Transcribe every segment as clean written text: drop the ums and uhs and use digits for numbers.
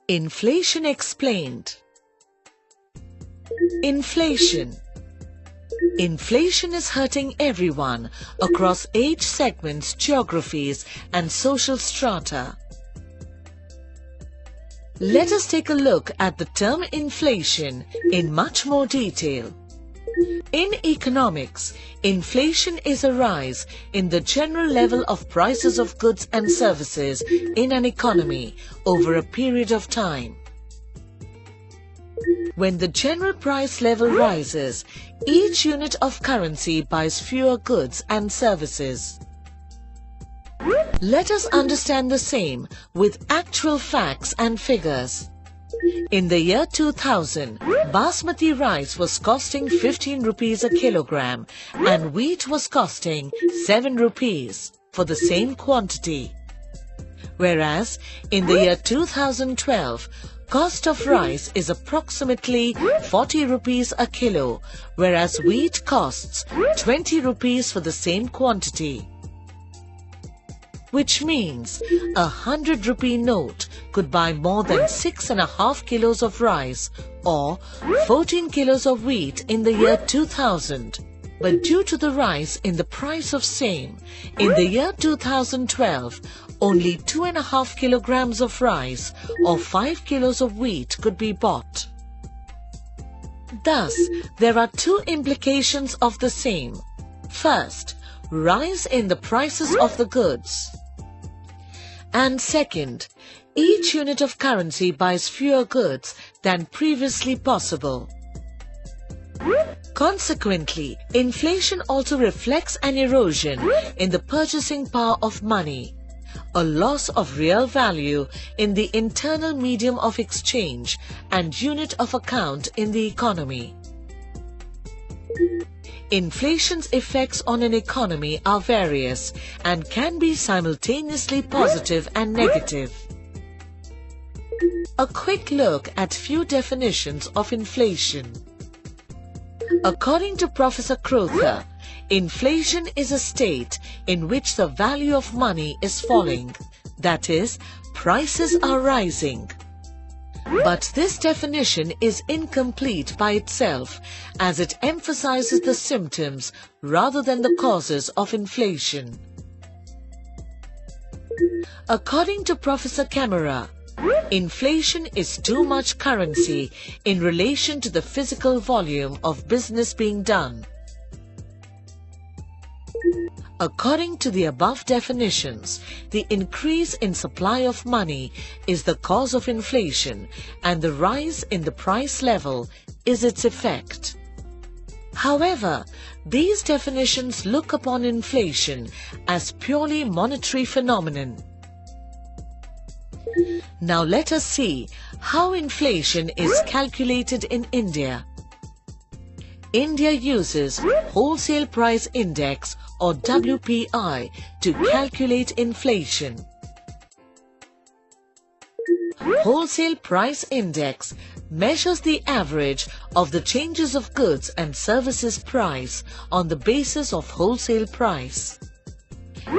Inflation explained. Inflation. Inflation is hurting everyone across age segments, geographies, and social strata. Let us take a look at the term inflation in much more detail. In economics, inflation is a rise in the general level of prices of goods and services in an economy over a period of time. When the general price level rises, each unit of currency buys fewer goods and services. Let us understand the same with actual facts and figures. In the year 2000, basmati rice was costing 15 rupees a kilogram and wheat was costing 7 rupees for the same quantity. Whereas in the year 2012, cost of rice is approximately 40 rupees a kilo, whereas wheat costs 20 rupees for the same quantity. Which means a 100 rupee note could buy more than 6.5 kilos of rice or 14 kilos of wheat in the year 2000. But due to the rise in the price of same, in the year 2012, only 2.5 kilograms of rice or 5 kilos of wheat could be bought. Thus, there are two implications of the same. First, rise in the prices of the goods. And second, each unit of currency buys fewer goods than previously possible. Consequently, inflation also reflects an erosion in the purchasing power of money, a loss of real value in the internal medium of exchange and unit of account in the economy. Inflation's effects on an economy are various and can be simultaneously positive and negative. A quick look at few definitions of inflation. According to Professor Crowther, inflation is a state in which the value of money is falling, that is, prices are rising. But this definition is incomplete by itself, as it emphasizes the symptoms rather than the causes of inflation. According to Professor Camara, inflation is too much currency in relation to the physical volume of business being done. According to the above definitions, the increase in supply of money is the cause of inflation and the rise in the price level is its effect. However, these definitions look upon inflation as purely monetary phenomenon. Now let us see how inflation is calculated in India. India uses Wholesale Price Index or WPI to calculate inflation. Wholesale Price Index measures the average of the changes of goods and services price on the basis of wholesale price.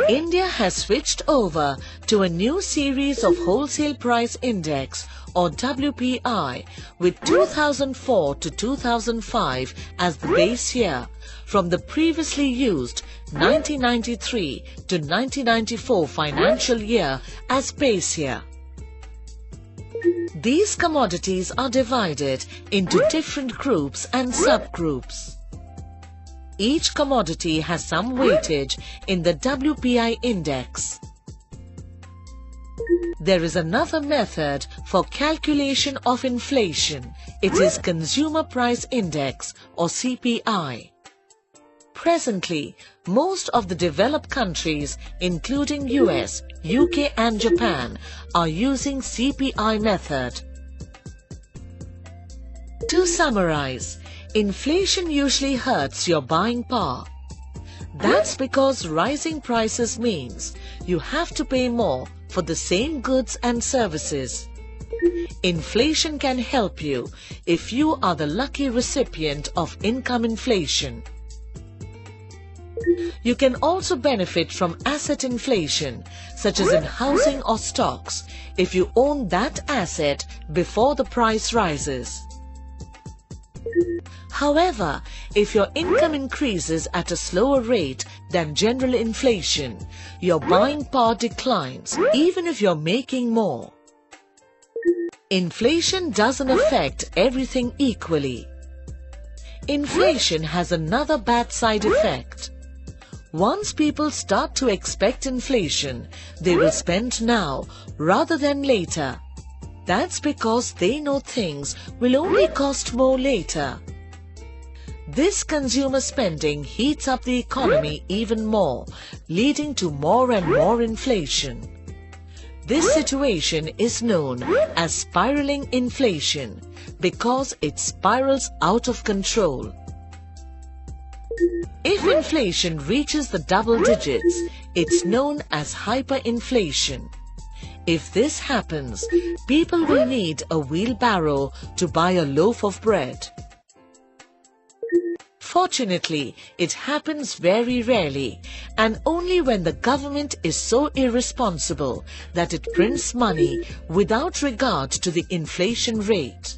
India has switched over to a new series of Wholesale Price Index or WPI with 2004 to 2005 as the base year from the previously used 1993 to 1994 financial year as base year. These commodities are divided into different groups and subgroups. Each commodity has some weightage in the WPI index. There is another method for calculation of inflation. It is Consumer Price Index or CPI. Presently, most of the developed countries, including US, UK and Japan, are using CPI method. To summarize, inflation usually hurts your buying power. That's because rising prices means you have to pay more for the same goods and services. Inflation can help you if you are the lucky recipient of income inflation. You can also benefit from asset inflation, such as in housing or stocks, if you own that asset before the price rises. However, if your income increases at a slower rate than general inflation, your buying power declines even if you're making more. Inflation doesn't affect everything equally. Inflation has another bad side effect. Once people start to expect inflation, they will spend now rather than later. That's because they know things will only cost more later. This consumer spending heats up the economy even more, leading to more and more inflation. This situation is known as spiraling inflation because it spirals out of control. If inflation reaches the double digits, it's known as hyperinflation. If this happens, people will need a wheelbarrow to buy a loaf of bread. Fortunately, it happens very rarely, and only when the government is so irresponsible that it prints money without regard to the inflation rate.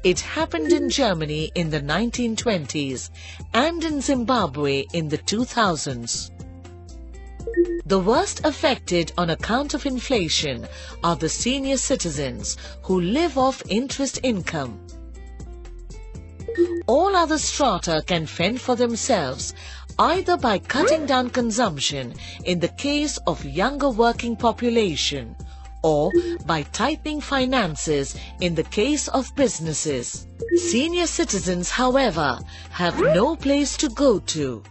It happened in Germany in the 1920s and in Zimbabwe in the 2000s. The worst affected on account of inflation are the senior citizens who live off interest income. All other strata can fend for themselves either by cutting down consumption in the case of younger working population or by tightening finances in the case of businesses. Senior citizens, however, have no place to go to.